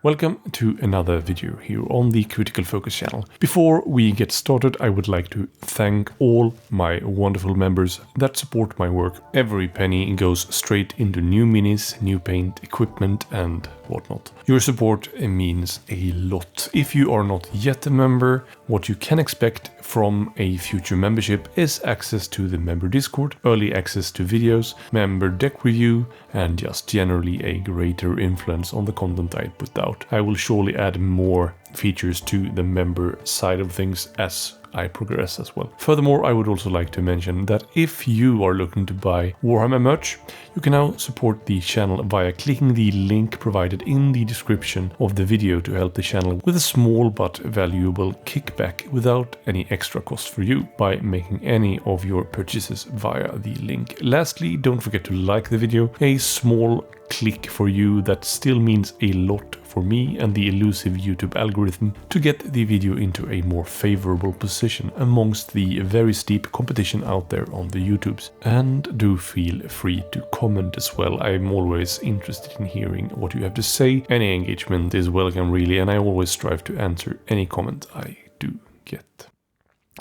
Welcome to another video here on the Critical Focus channel. Before we get started, I would like to thank all my wonderful members that support my work. Every penny goes straight into new minis, new paint, equipment and whatnot. Your support means a lot. If you are not yet a member, what you can expect from a future membership is access to the member Discord, early access to videos, member deck review, and just generally a greater influence on the content I put out. I will surely add more features to the member side of things as I progress as well. Furthermore, I would also like to mention that if you are looking to buy Warhammer merch, you can now support the channel via clicking the link provided in the description of the video to help the channel with a small but valuable kickback without any extra cost for you by making any of your purchases via the link. Lastly, don't forget to like the video. A small click for you that still means a lot for me and the elusive YouTube algorithm to get the video into a more favorable position amongst the very steep competition out there on the YouTubes. And do feel free to comment as well. I'm always interested in hearing what you have to say. Any engagement is welcome really, and I always strive to answer any comment I do get.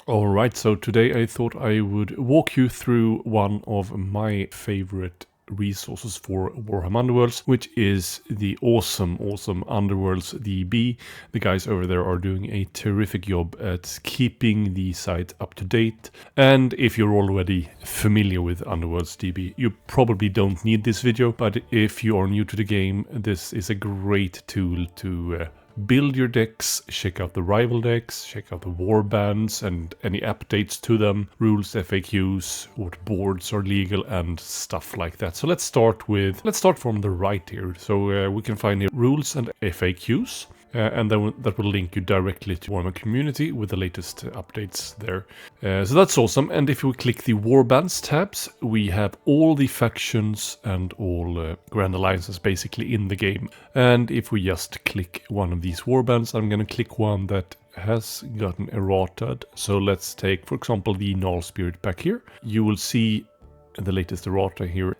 Alright, so today I thought I would walk you through one of my favorite resources for Warhammer Underworlds, which is the awesome Underworldsdb. The guys over there are doing a terrific job at keeping the site up to date. And if you're already familiar with Underworldsdb, you probably don't need this video, but if you are new to the game, this is a great tool to build your decks, check out the rival decks, check out the war bands and any updates to them, rules, FAQs, what boards are legal and stuff like that. So let's start from the right here. So we can find here rules and FAQs. And then that will link you directly to Warhammer community with the latest updates there. So that's awesome. And if we click the Warbands tabs, we have all the factions and all Grand Alliances basically in the game. And if we just click one of these Warbands, I'm going to click one that has gotten errated. So let's take, for example, the Null Spirit back here. You will see the latest errata here,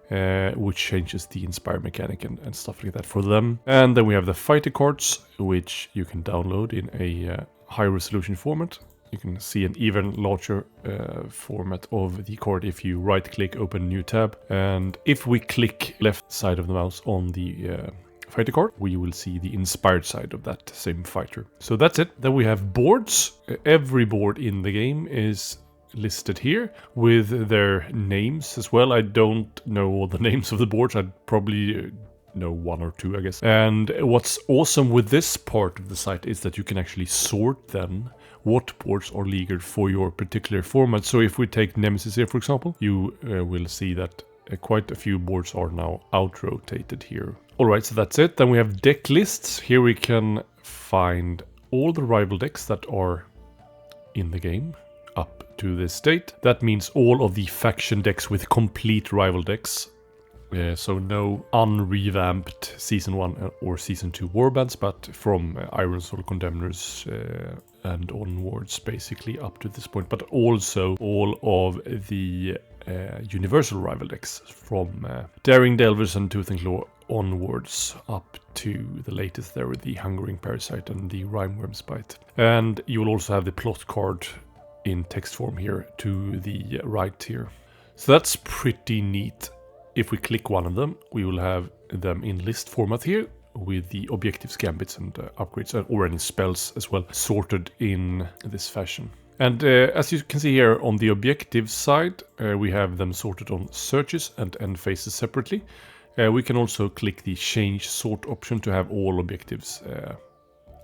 which changes the inspire mechanic and stuff like that for them. And then we have the fighter cards, which you can download in a high resolution format. You can see an even larger format of the card if you right click, open new tab. And if we click left side of the mouse on the fighter card, we will see the inspired side of that same fighter. So that's it. Then we have boards. Every board in the game is listed here with their names as well. I don't know all the names of the boards. I'd probably know one or two, I guess. And what's awesome with this part of the site is that you can actually sort then what boards are legal for your particular format. So if we take Nemesis here, for example, you will see that quite a few boards are now out-rotated here. Alright, so that's it. Then we have deck lists. Here we can find all the rival decks that are in the game up to this state. That means all of the faction decks with complete rival decks. So no unrevamped Season 1 or Season 2 warbands, but from Iron Soul Condemners and onwards basically up to this point. But also all of the universal rival decks from Daring Delvers and Tooth and Claw onwards up to the latest there with the Hungering Parasite and the Rhymeworm's Bite. And you will also have the plot card in text form here to the right here. So that's pretty neat. If we click one of them, we will have them in list format here with the objectives, gambits and upgrades or any spells as well sorted in this fashion. And as you can see here on the objective side, we have them sorted on searches and end phases separately. We can also click the change sort option to have all objectives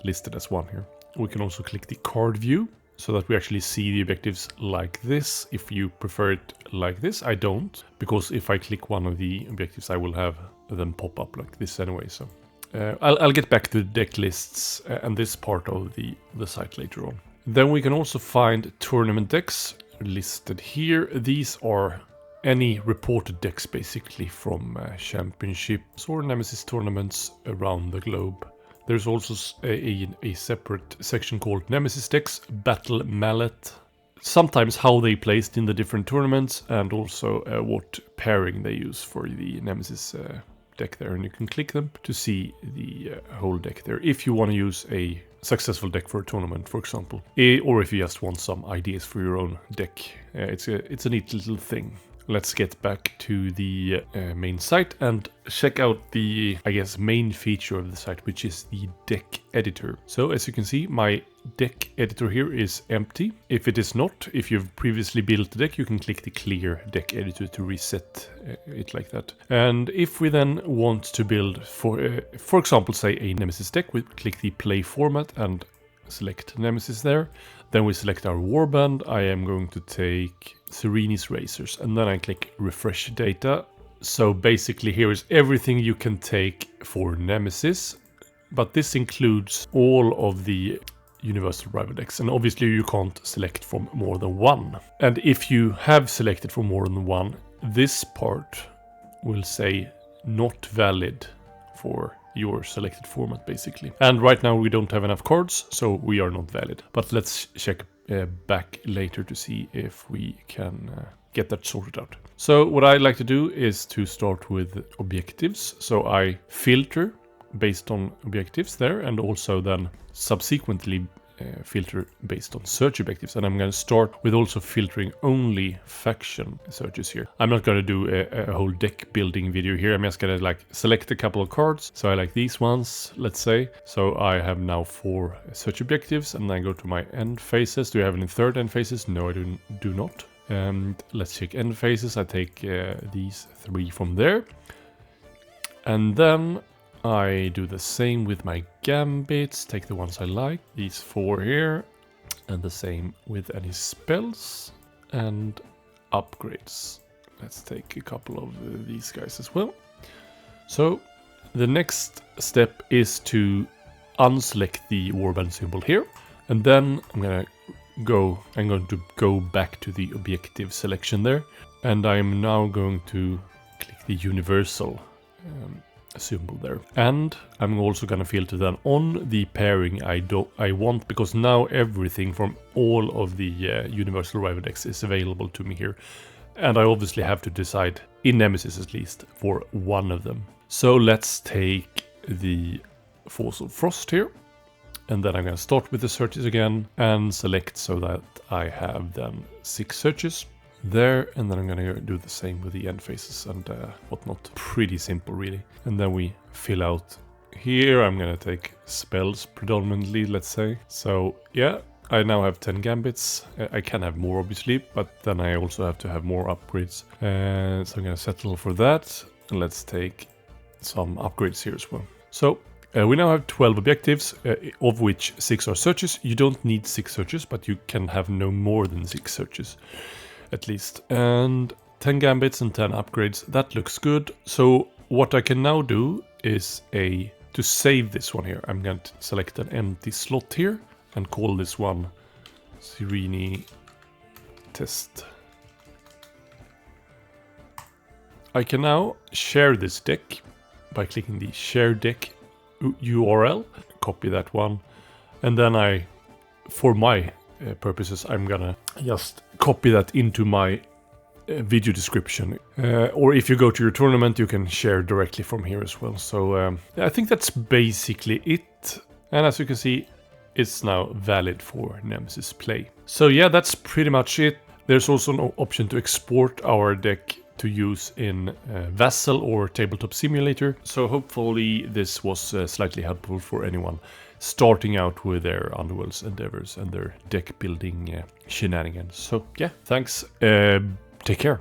listed as one here. We can also click the card view so that we actually see the objectives like this. If you prefer it like this, I don't, because if I click one of the objectives, I will have them pop up like this anyway. So I'll get back to the deck lists and this part of the site later on. Then we can also find tournament decks listed here. These are any reported decks basically from championships or Nemesis tournaments around the globe. There's also a separate section called Nemesis decks, Battle Mallet. Sometimes how they placed in the different tournaments and also what pairing they use for the Nemesis deck there, and you can click them to see the whole deck there if you want to use a successful deck for a tournament, for example, or if you just want some ideas for your own deck. It's a neat little thing. Let's get back to the main site and check out the, I guess, main feature of the site, which is the deck editor. So as you can see, my deck editor here is empty. If it is not, if you've previously built the deck, you can click the clear deck editor to reset it like that. And if we then want to build, for example, say a Nemesis deck, we click the play format and select Nemesis there. Then we select our warband. I am going to take Serene's Racers, and then I click refresh data. So basically here is everything you can take for Nemesis, but this includes all of the universal rival decks, and obviously you can't select from more than one. And if you have selected from more than one, this part will say not valid for your selected format, basically. And right now we don't have enough cards, so we are not valid. But let's check back later to see if we can get that sorted out. So what I like to do is to start with objectives. So I filter based on objectives there, and also then subsequently filter based on search objectives. And I'm going to start with also filtering only faction searches here. I'm not going to do a whole deck building video here. I'm just going to like select a couple of cards. So I like these ones, let's say. So I have now 4 search objectives, and I go to my end phases. Do I have any third end phases? No, I do not. And let's check end phases. I take these 3 from there. And then I do the same with my gambits, take the ones I like, these 4 here, and the same with any spells and upgrades. Let's take a couple of these guys as well. So the next step is to unselect the warband symbol here, and then I'm going to go back to the objective selection there, and I'm now going to click the universal symbol there, and I'm also gonna filter then on the pairing I want, because now everything from all of the universal rival decks is available to me here, and I obviously have to decide, in Nemesis at least, for one of them. So let's take the Force of Frost here, and then I'm gonna start with the searches again and select so that I have then 6 searches there, and then I'm gonna do the same with the end phases and whatnot. Pretty simple, really. And then we fill out here. I'm gonna take spells predominantly, let's say. So yeah, I now have 10 gambits. I can have more, obviously, but then I also have to have more upgrades. So I'm gonna settle for that. And let's take some upgrades here as well. So we now have 12 objectives, of which 6 are searches. You don't need 6 searches, but you can have no more than 6 searches, at least. And 10 gambits and 10 upgrades. That looks good. So what I can now do is to save this one here. I'm going to select an empty slot here and call this one Serene Test. I can now share this deck by clicking the share deck URL, copy that one, and then for my purposes, I'm gonna just copy that into my video description. Or if you go to your tournament, you can share directly from here as well. So I think that's basically it. And as you can see, it's now valid for Nemesis play. So yeah, that's pretty much it. There's also an option to export our deck to use in Vassal or Tabletop Simulator. So hopefully this was slightly helpful for anyone starting out with their Underworlds endeavors and their deck building shenanigans. So yeah, thanks. Take care.